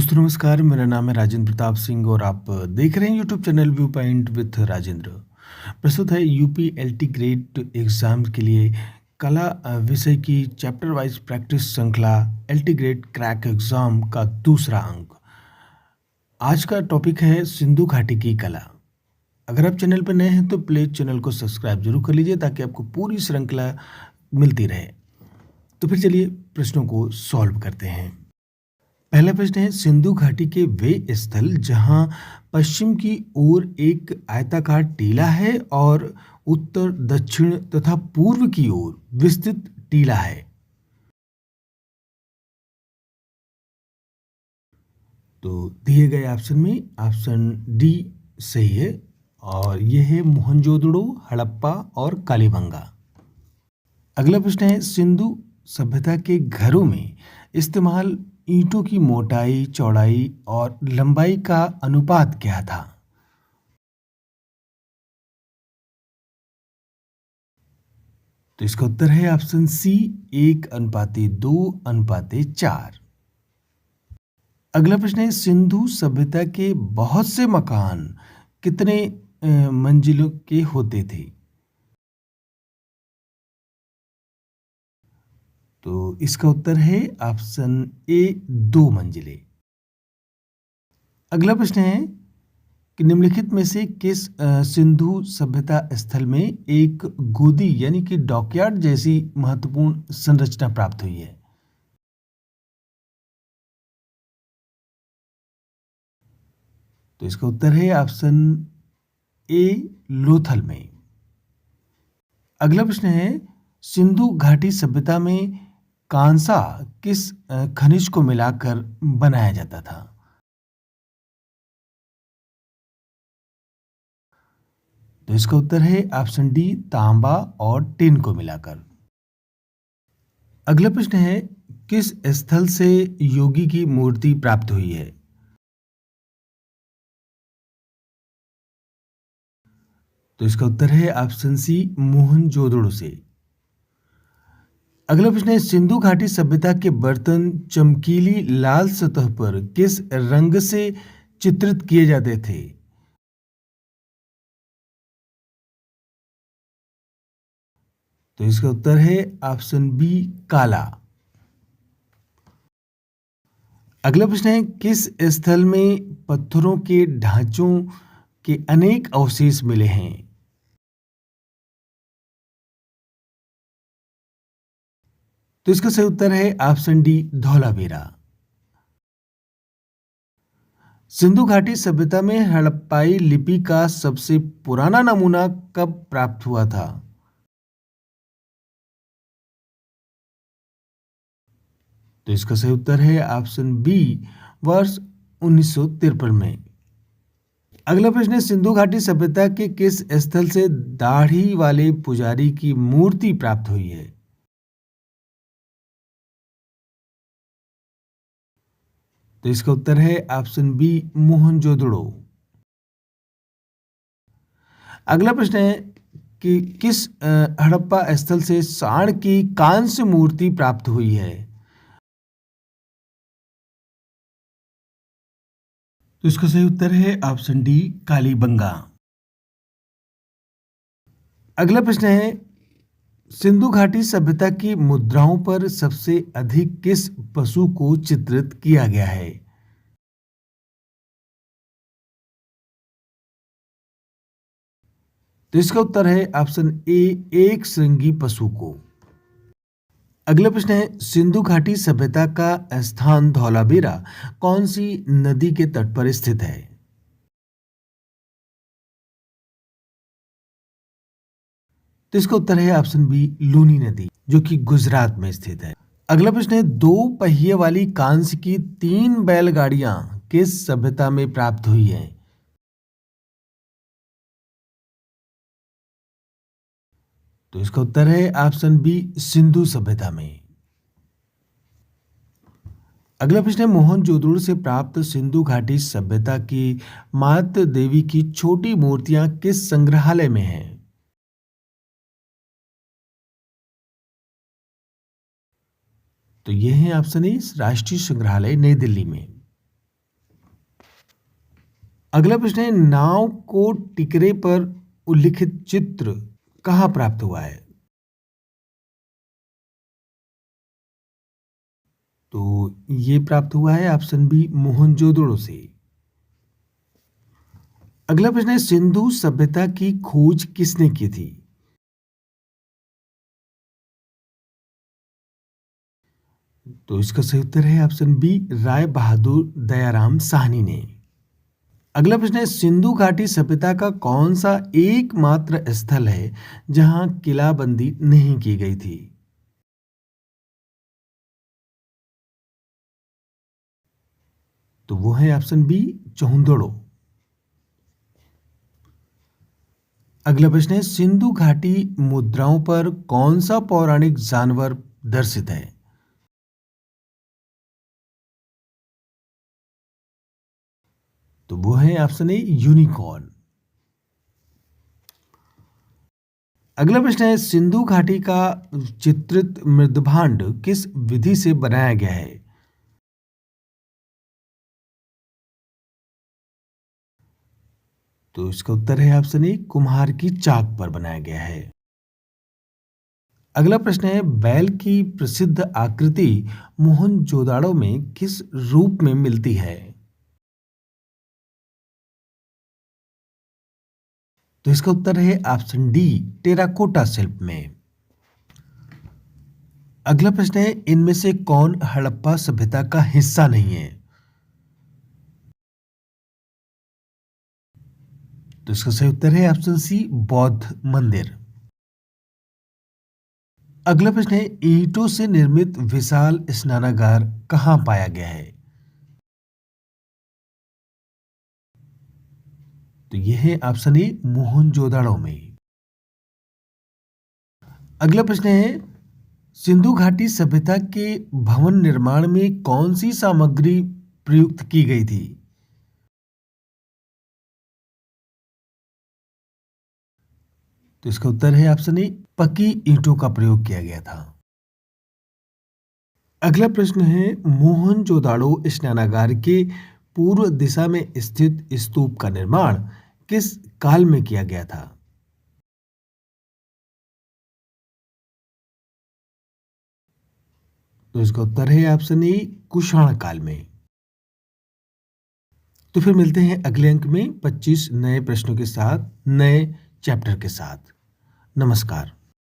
दोस्तों नमस्कार, मेरा नाम है राजेंद्र प्रताप सिंह और आप देख रहे हैं YouTube channel view point with Rajendra. प्रस्तुत है यूपी एलटी ग्रेड एग्जाम के लिए कला विषय की चैप्टर वाइज प्रैक्टिस श्रृंखला एलटी ग्रेड क्रैक एग्जाम का दूसरा अंक। आज का टॉपिक है सिंधु घाटी की कला। अगर आप चैनल पर नए हैं तो प्लीज चैनल को सब्सक्राइब जरूर कर लीजिए ताकि आपको पूरी श्रृंखला मिलती रहे। तो फिर चलिए प्रश्नों को सॉल्व करते हैं। पहला प्रश्न है, सिंधु घाटी के वे स्थल जहां पश्चिम की ओर एक आयताकार टीला है और उत्तर दक्षिण तथा पूर्व की ओर विस्तृत टीला है। तो दिए गए ऑप्शन में ऑप्शन डी सही है और यह है मोहनजोदड़ो, हड़प्पा और कालीबंगा। अगला प्रश्न है, सिंधु सभ्यता के घरों में इस्तेमाल ईंटों की मोटाई, चौड़ाई और लंबाई का अनुपात क्या था? तो इसका उत्तर है ऑप्शन सी 1:2:4। अगला प्रश्न है, सिंधु सभ्यता के बहुत से मकान कितने मंजिलों के होते थे? तो इसका उत्तर है ऑप्शन ए 2 मंजिले। अगला प्रश्न है कि निम्नलिखित में से किस सिंधु सभ्यता स्थल में एक गोदी यानी कि डॉकयार्ड जैसी महत्वपूर्ण संरचना प्राप्त हुई है? तो इसका उत्तर है ऑप्शन ए लोथल में। अगला प्रश्न है, सिंधु घाटी सभ्यता में कांसा किस खनिज को मिलाकर बनाया जाता था? तो इसका उत्तर है ऑप्शन डी तांबा और टिन को मिलाकर। अगला प्रश्न है, किस स्थल से योगी की मूर्ति प्राप्त हुई है? तो इसका उत्तर है ऑप्शन सी मोहनजोदड़ो से। अगला प्रश्न है, सिंधु घाटी सभ्यता के बर्तन चमकीली लाल सतह पर किस रंग से चित्रित किए जाते थे? तो इसका उत्तर है ऑप्शन बी काला। अगला प्रश्न है, किस स्थल में पत्थरों के ढांचों के अनेक अवशेष मिले हैं? तो इसका सही उत्तर है ऑप्शन डी धौलावीरा। सिंधु घाटी सभ्यता में हड़प्पाई लिपि का सबसे पुराना नमूना कब प्राप्त हुआ था? तो इसका सही उत्तर है ऑप्शन बी वर्ष 1953 में। अगला प्रश्न है, सिंधु घाटी सभ्यता के किस स्थल से दाढ़ी वाले पुजारी की मूर्ति प्राप्त हुई है? तो इसका उत्तर है ऑप्शन बी मोहनजोदड़ो। अगला प्रश्न है कि किस हड़प्पा स्थल से सांड की कांस्य मूर्ति प्राप्त हुई है? तो इसका सही उत्तर है ऑप्शन डी कालीबंगा। अगला प्रश्न है, सिंधु घाटी सभ्यता की मुद्राओं पर सबसे अधिक किस पशु को चित्रित किया गया है? तो इसका उत्तर है ऑप्शन ए एक श्रृंगी पशु को। अगला प्रश्न है, सिंधु घाटी सभ्यता का स्थान धौलावीरा कौन सी नदी के तट पर स्थित है? तो इसका उत्तर है ऑप्शन बी लूनी नदी जो कि गुजरात में स्थित है। अगला प्रश्न है, दो पहिए वाली कांस्य की 3 बैलगाड़ियां किस सभ्यता में प्राप्त हुई हैं? तो इसका उत्तर है ऑप्शन बी सिंधु सभ्यता में। अगला प्रश्न है, मोहनजोदड़ो से प्राप्त सिंधु घाटी सभ्यता की मातृ देवी की छोटी मूर्तियां किस संग्रहालय में हैं? तो ये है ऑप्शन ए राष्ट्रीय संग्रहालय नई दिल्ली में। अगला प्रश्न है, नाव को टिकरे पर उल्लिखित चित्र कहाँ प्राप्त हुआ है? तो ये प्राप्त हुआ है ऑप्शन बी मोहनजोदड़ो से। अगला प्रश्न है, सिंधु सभ्यता की खोज किसने की थी? तो इसका सही उत्तर है ऑप्शन बी राय बहादुर दयाराम साहनी ने। अगला प्रश्न है, सिंधु घाटी सभ्यता का कौन सा एकमात्र स्थल है जहां किलाबंदी नहीं की गई थी? तो वो है ऑप्शन बी चौंदड़ो। अगला प्रश्न है, सिंधु घाटी मुद्राओं पर कौन सा पौराणिक जानवर दर्शित है? तो वो है ऑप्शन ए यूनिकॉर्न। अगला प्रश्न है, सिंधु घाटी का चित्रित मृदभांड किस विधि से बनाया गया है? तो इसका उत्तर है ऑप्शन ए कुम्हार की चाक पर बनाया गया है। अगला प्रश्न है, बैल की प्रसिद्ध आकृति मोहनजोदाड़ो में किस रूप में मिलती है? तो इसका उत्तर है ऑप्शन डी टेराकोटा शिल्प में। अगला प्रश्न है, इनमें से कौन हड़प्पा सभ्यता का हिस्सा नहीं है? तो इसका सही उत्तर है ऑप्शन सी बौद्ध मंदिर। अगला प्रश्न है, ईंटों से निर्मित विशाल स्नानागार कहाँ पाया गया है? तो यह है ऑप्शन ए मोहनजोदाड़ो में। अगला प्रश्न है, सिंधु घाटी सभ्यता के भवन निर्माण में कौन सी सामग्री प्रयुक्त की गई थी? तो इसका उत्तर है ऑप्शन ए पक्की ईंटों का प्रयोग किया गया था। अगला प्रश्न है, मोहनजोदाड़ो स्नानागार के पूर्व दिशा में स्थित स्तूप का निर्माण किस काल में किया गया था? तो इसका उत्तर है ऑप्शन ए कुषाण काल में। तो फिर मिलते हैं अगले अंक में 25 नए प्रश्नों के साथ, नए चैप्टर के साथ। नमस्कार।